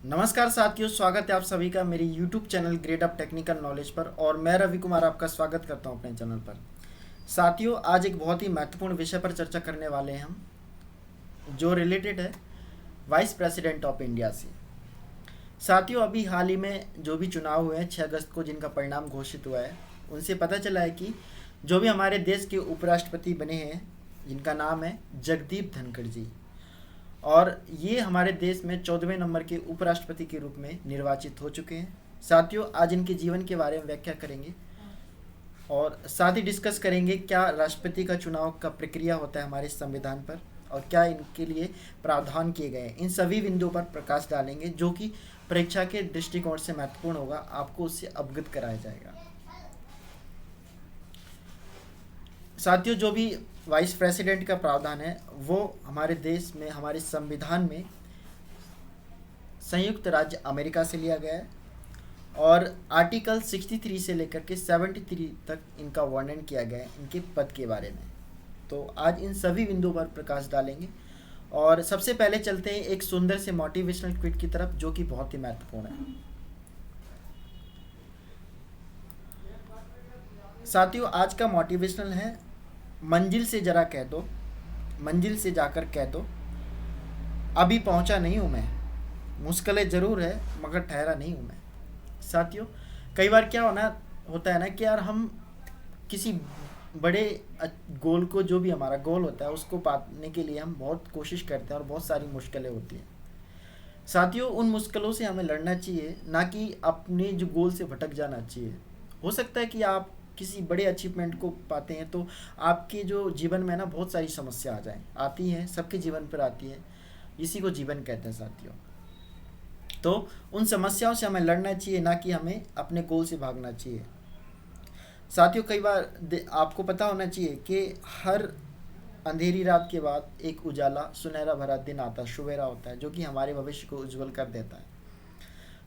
नमस्कार साथियों, स्वागत है आप सभी का मेरी YouTube channel grade up technical knowledge पर। और मैं रवि कुमार आपका स्वागत करता हूं अपने चैनल पर। साथियों, आज एक बहुत ही महत्वपूर्ण विषय पर चर्चा करने वाले हैं हम, जो रिलेटेड है वाइस प्रेसिडेंट ऑफ इंडिया से। साथियों, अभी हाल ही में जो भी चुनाव हुए हैं 6 अगस्त को, जिनका परिणाम घोषित हुआ है, उनसे पता चला है कि जो भी हमारे देश के उपराष्ट्रपति बने हैं, जिनका नाम है जगदीप धनखड़ जी, और ये हमारे देश में 14वें नंबर के उपराष्ट्रपति के रूप में निर्वाचित हो चुके हैं। साथियों, आज इनके जीवन के बारे में व्याख्या करेंगे और साथ ही डिस्कस करेंगे क्या राष्ट्रपति का चुनाव का प्रक्रिया होता है हमारे संविधान पर, और क्या इनके लिए प्रावधान किए गए हैं। इन सभी बिंदुओं पर प्रकाश डालेंगे, जो कि परीक्षा के दृष्टिकोण से महत्वपूर्ण होगा, आपको उससे अवगत कराया जाएगा। साथियों, जो भी वाइस प्रेसिडेंट का प्रावधान है वो हमारे देश में, हमारे संविधान में संयुक्त राज्य अमेरिका से लिया गया है, और आर्टिकल 63 से लेकर के 73 तक इनका वर्णन किया गया है इनके पद के बारे में। तो आज इन सभी बिंदुओं पर प्रकाश डालेंगे, और सबसे पहले चलते हैं एक सुंदर से मोटिवेशनल क्विट की तरफ, जो कि बहुत ही महत्वपूर्ण है। साथियों, आज का मोटिवेशनल है, मंजिल से जरा कह दो, मंजिल से जाकर कह दो, अभी पहुंचा नहीं हूं मैं, मुश्किलें ज़रूर है मगर ठहरा नहीं हूं मैं। साथियों, कई बार क्या होता है ना कि यार हम किसी बड़े गोल को, जो भी हमारा गोल होता है, उसको पाने के लिए हम बहुत कोशिश करते हैं और बहुत सारी मुश्किलें होती हैं। साथियों, उन मुश्किलों से हमें लड़ना चाहिए, ना कि अपने जो गोल से भटक जाना चाहिए। हो सकता है कि आप किसी बड़े अचीवमेंट को पाते हैं तो आपके जो जीवन में ना बहुत सारी समस्या आ जाए, आती हैं, सबके जीवन पर आती है, इसी को जीवन कहते हैं साथियों। तो उन समस्याओं से हमें लड़ना चाहिए, ना कि हमें अपने गोल से भागना चाहिए। साथियों, कई बार आपको पता होना चाहिए कि हर अंधेरी रात के बाद एक उजाला सुनहरा भरा दिन आता, सुबेरा होता है, जो कि हमारे भविष्य को उज्जवल कर देता है।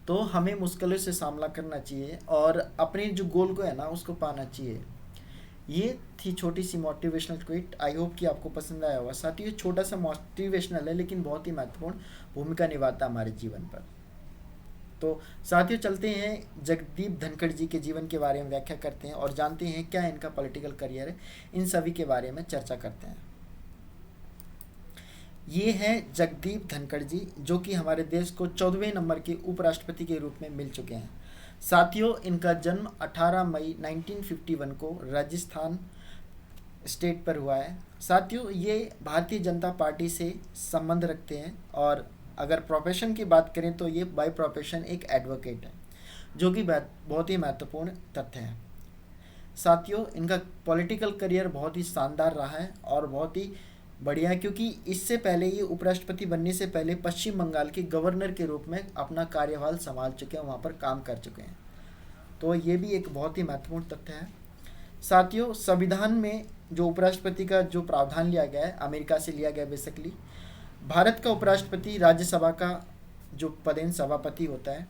तो हमें मुश्किलों से सामना करना चाहिए और अपने जो गोल को है ना, उसको पाना चाहिए। ये थी छोटी सी मोटिवेशनल क्विट। आई होप कि आपको पसंद आया होगा। साथियों, ये छोटा सा मोटिवेशनल है, लेकिन बहुत ही महत्वपूर्ण भूमिका निभाता है हमारे जीवन पर। तो साथियों, चलते हैं जगदीप धनखड़ जी के जीवन के बारे में व्याख्या करते हैं और जानते हैं क्या इनका पॉलिटिकल करियर है। इन सभी के बारे में चर्चा करते हैं। ये हैं जगदीप धनखड़ जी, जो कि हमारे देश को 14वें नंबर के उपराष्ट्रपति के रूप में मिल चुके हैं। साथियों, इनका जन्म 18 मई 1951 को राजस्थान स्टेट पर हुआ है। साथियों, ये भारतीय जनता पार्टी से संबंध रखते हैं, और अगर प्रोफेशन की बात करें तो ये बाय प्रोफेशन एक एडवोकेट है, जो कि बहुत ही महत्वपूर्ण तथ्य है। साथियों, इनका पॉलिटिकल करियर बहुत ही शानदार रहा है और बहुत ही बढ़िया है, क्योंकि इससे पहले ये उपराष्ट्रपति बनने से पहले पश्चिम बंगाल के गवर्नर के रूप में अपना कार्यभार संभाल चुके हैं, वहाँ पर काम कर चुके हैं। तो ये भी एक बहुत ही महत्वपूर्ण तथ्य है। साथियों, संविधान में जो उपराष्ट्रपति का जो प्रावधान लिया गया है, अमेरिका से लिया गया बेसिकली। भारत का उपराष्ट्रपति राज्यसभा का जो पदेन सभापति होता है,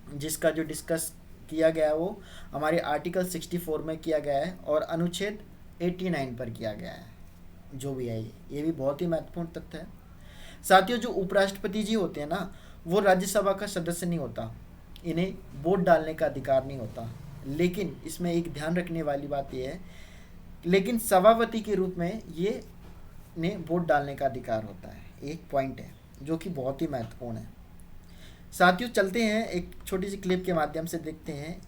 जिसका जो डिस्कस किया गया है वो हमारे आर्टिकल 64 में किया गया है और अनुच्छेद 89 पर किया गया है। जो भी है, ये भी बहुत ही महत्वपूर्ण तथ्य है। साथियों, जो उपराष्ट्रपति जी होते हैं ना, वो राज्यसभा का सदस्य नहीं होता, इन्हें वोट डालने का अधिकार नहीं होता। लेकिन इसमें एक ध्यान रखने वाली बात यह है, लेकिन सभापति के रूप में ये ने वोट डालने का अधिकार होता है। एक पॉइंट है जो कि बहुत ही महत्वपूर्ण है। साथियों, चलते हैं एक छोटी सी क्लिप के माध्यम से, देखते हैं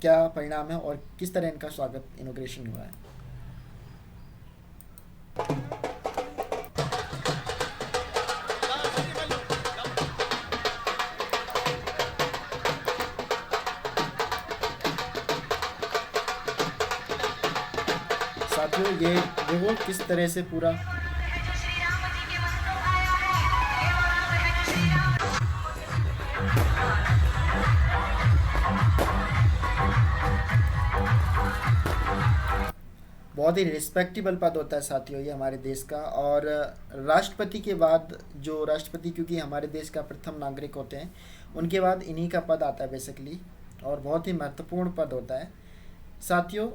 क्या परिणाम है और किस तरह इनका स्वागत इनॉग्रेशन हुआ है। साथियों, ये देखो किस तरह से पूरा बहुत ही रिस्पेक्टेबल पद होता है साथियों ये हमारे देश का। और राष्ट्रपति के बाद जो राष्ट्रपति, क्योंकि हमारे देश का प्रथम नागरिक होते हैं, उनके बाद इन्हीं का पद आता है बेसिकली, और बहुत ही महत्वपूर्ण पद होता है। साथियों,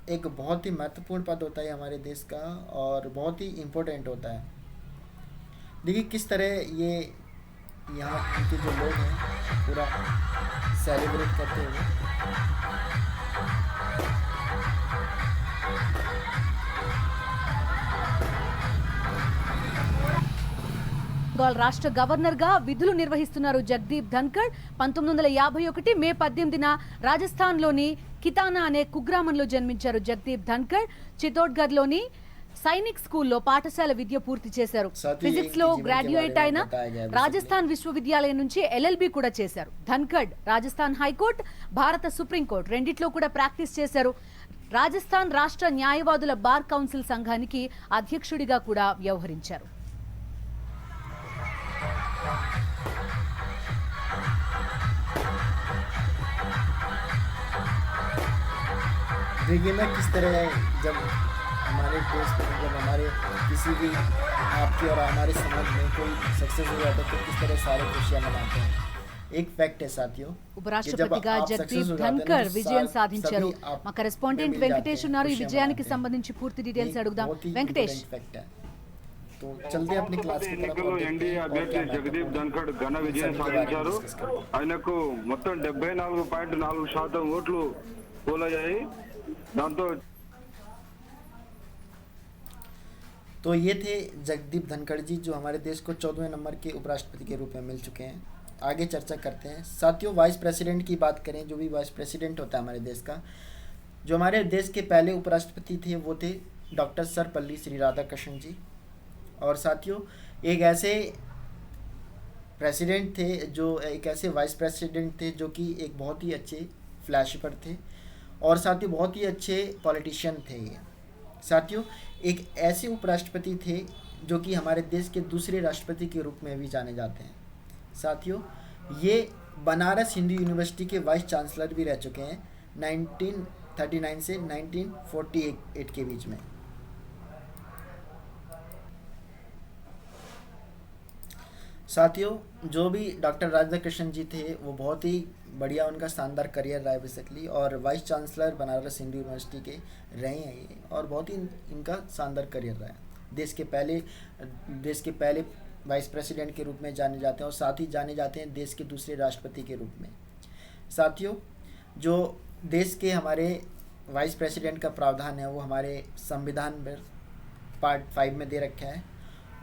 एक बहुत ही महत्वपूर्ण पद होता है हमारे देश का और बहुत ही इम्पोर्टेंट होता है। देखिए किस तरह ये यहाँ उनके जो लोग हैं पूरा सेलिब्रेट करते हुए। బెంగాల్ రాష్ట్ర గవర్నర్గా విధులు నిర్వహిస్తున్నారు జగదీప్ ధన్కర్. 1951 మే 18న రాజస్థాన్లోని కితానా అనే కుగ్రామంలో జన్మించారు జగదీప్ ధన్కర్. చిత్తోడ్గఢ్లోని సైనిక్ స్కూల్లో పాఠశాల విద్య పూర్తి చేశారు. ఫిజిక్స్ లో గ్రాడ్యుయేట్ అయిన రాజస్థాన్ విశ్వవిద్యాలయం నుంచి LLB కూడా చేశారు. ధన్కర్ రాజస్థాన్ హైకోర్టు, భారత సుప్రీంకోర్టు రెండిట్లో కూడా ప్రాక్టీస్ చేశారు. రాజస్థాన్ రాష్ట్ర న్యాయవాదుల బార్ కౌన్సిల్ సంఘానికి అధ్యక్షుడిగా కూడా వ్యవహరించారు. देखिए ना किस तरह जब हमारे देश में, जब हमारे किसी भी आपके और हमारे समाज में कोई सक्सेस हो जाता है तो किस तरह सारे खुशियाँ मनाते हैं। एक फैक्ट है साथियों, ఉపరాష్ట్రపతిగా జగదీప్ ధన్కర్ విజయం సాధించారు. మా కరెస్పాండెంట్ వెంకటేష్ ఉన్నారు. ఈ విజయానికి సంబంధించి పూర్తి డీటెయిల్స్ అడుగుదాం. వెంకటేష్, तो चलते अपनी क्लास की तरफ। ఎన్డీఏ అభ్యర్థి జగదీప్ ధన్కర్ ఘన విజయం సాధించారు. ఆయనకు మొత్తం 74.4% ఓట్లు పోలయ్యాయి. దాంతో तो ये थे जगदीप धनखड़ जी जो हमारे देश को 14वें नंबर के उपराष्ट्रपति के रूप में मिल चुके हैं। आगे चर्चा करते हैं साथियों। वाइस प्रेसिडेंट की बात करें, जो भी वाइस प्रेसिडेंट होता है हमारे देश का, जो हमारे देश के पहले उपराष्ट्रपति थे वो थे डॉक्टर सर्वपल्ली श्री राधाकृष्णन जी। और साथियों एक ऐसे प्रेसिडेंट थे, जो एक ऐसे वाइस प्रेसिडेंट थे जो कि एक बहुत ही अच्छे फिलॉसफर थे और साथ ही बहुत ही अच्छे पॉलिटिशियन थे। ये साथियों एक ऐसे उपराष्ट्रपति थे जो कि हमारे देश के दूसरे राष्ट्रपति के रूप में भी जाने जाते हैं। साथियों ये बनारस हिंदू यूनिवर्सिटी के वाइस चांसलर भी रह चुके हैं 1939 से 1948 के बीच में। साथियों जो भी डॉक्टर राधाकृष्णन जी थे वो बहुत ही बढ़िया, उनका शानदार करियर रहा है बेसिकली, और vice chancellor Banaras Hindu university के रहे हैं ये, और बहुत ही इनका शानदार करियर रहा है। देश के पहले वाइस प्रेसिडेंट के रूप में जाने जाते हैं और साथ ही जाने जाते हैं देश के दूसरे राष्ट्रपति के रूप में। साथियों जो देश के हमारे वाइस प्रेसिडेंट का प्रावधान है वो हमारे संविधान में पार्ट 5 में दे रखा है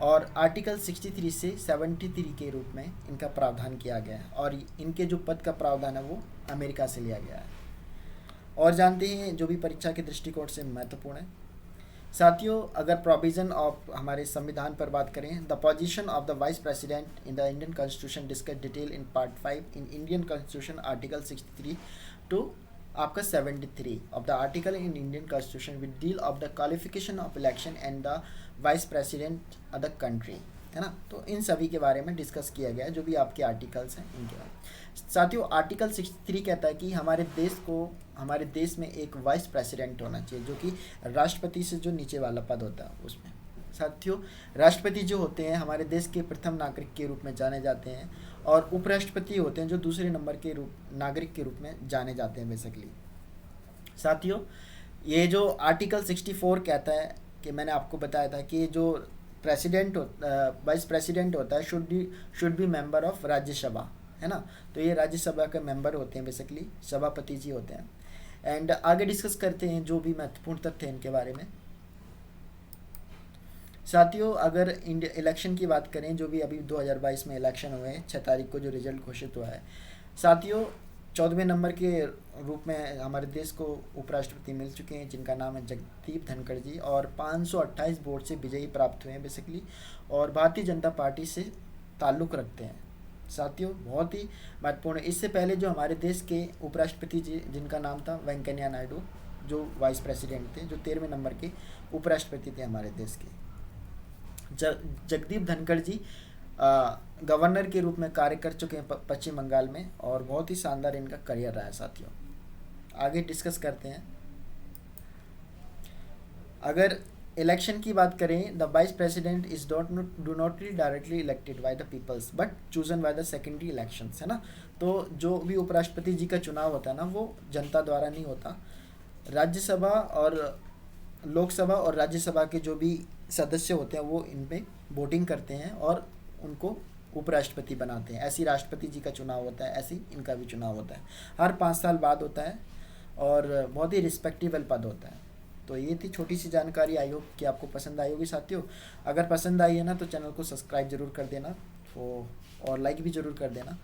और आर्टिकल 63 से 73 के रूप में इनका प्रावधान किया गया है, और इनके जो पद का प्रावधान है वो अमेरिका से लिया गया है। और जानते हैं जो भी परीक्षा के दृष्टिकोण से महत्वपूर्ण है। साथियों अगर प्रोविजन ऑफ हमारे संविधान पर बात करें, the position of the vice president in the Indian constitution discuss detail in part 5 in Indian constitution article 63 to आपका 73 of the article in Indian constitution with deal of the qualification of election and the vice president of the country, है ना। तो इन सभी के बारे में discuss किया गया है, जो भी आपके आर्टिकल्स हैं इनके बारे में। साथियों आर्टिकल 63 कहता है कि हमारे देश में एक वाइस प्रेसिडेंट होना चाहिए, जो कि राष्ट्रपति से जो नीचे वाला पद होता है उसमें। साथियों राष्ट्रपति जो होते हैं हमारे देश के प्रथम नागरिक के रूप में जाने जाते हैं, और उपराष्ट्रपति होते हैं जो दूसरे नंबर के नागरिक के रूप में जाने जाते हैं बेसिकली। साथियों ये जो आर्टिकल 64 कहता है कि मैंने आपको बताया था कि जो वाइस प्रेसिडेंट होता है should be member of Rajya Sabha, है ना। तो ये राज्यसभा के मेंबर होते हैं बेसिकली, सभापति जी होते हैं। एंड आगे डिस्कस करते हैं जो भी महत्वपूर्ण तथ्य इनके बारे में। साथियों अगर इंडिया इलेक्शन की बात करें, जो भी अभी 2022 में इलेक्शन हुए हैं, 6 तारीख को जो रिजल्ट घोषित हुआ है, साथियों 14वें नंबर के रूप में हमारे देश को उपराष्ट्रपति मिल चुके हैं जिनका नाम है जगदीप धनखड़ जी, और 528 वोट से विजयी प्राप्त हुए हैं बेसिकली, और भारतीय जनता पार्टी से ताल्लुक़ रखते हैं। साथियों बहुत ही महत्वपूर्ण। इससे पहले जो हमारे देश के उपराष्ट्रपति जी जिनका नाम था वेंकैया नायडू, जो वाइस प्रेसिडेंट थे, जो 13वें नंबर के उपराष्ट्रपति थे हमारे देश के। जगदीप धनखड़ जी गवर्नर के रूप में कार्य कर चुके हैं पश्चिम बंगाल में, और बहुत ही शानदार इनका करियर रहा है। साथियों आगे डिस्कस करते हैं। अगर इलेक्शन की बात करें, the vice president is do not be directly elected by the peoples but chosen by the secondary elections, है ना। तो जो भी उपराष्ट्रपति जी का चुनाव होता है ना वो जनता द्वारा नहीं होता, राज्यसभा और लोकसभा और राज्यसभा के जो भी सदस्य होते हैं वो इन पे वोटिंग करते हैं और उनको उपराष्ट्रपति बनाते हैं। ऐसी राष्ट्रपति जी का चुनाव होता है, ऐसे इनका भी चुनाव होता है, हर 5 साल बाद होता है और बहुत ही रिस्पेक्टेबल पद होता है। तो ये थी छोटी सी जानकारी, आई होप कि आपको पसंद आई होगी साथियों। अगर पसंद आई है ना तो चैनल को सब्सक्राइब जरूर कर देना और लाइक भी ज़रूर कर देना,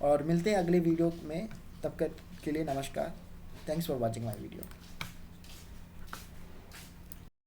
और मिलते हैं अगले वीडियो में। तब तक के लिए नमस्कार। Thanks for watching my video.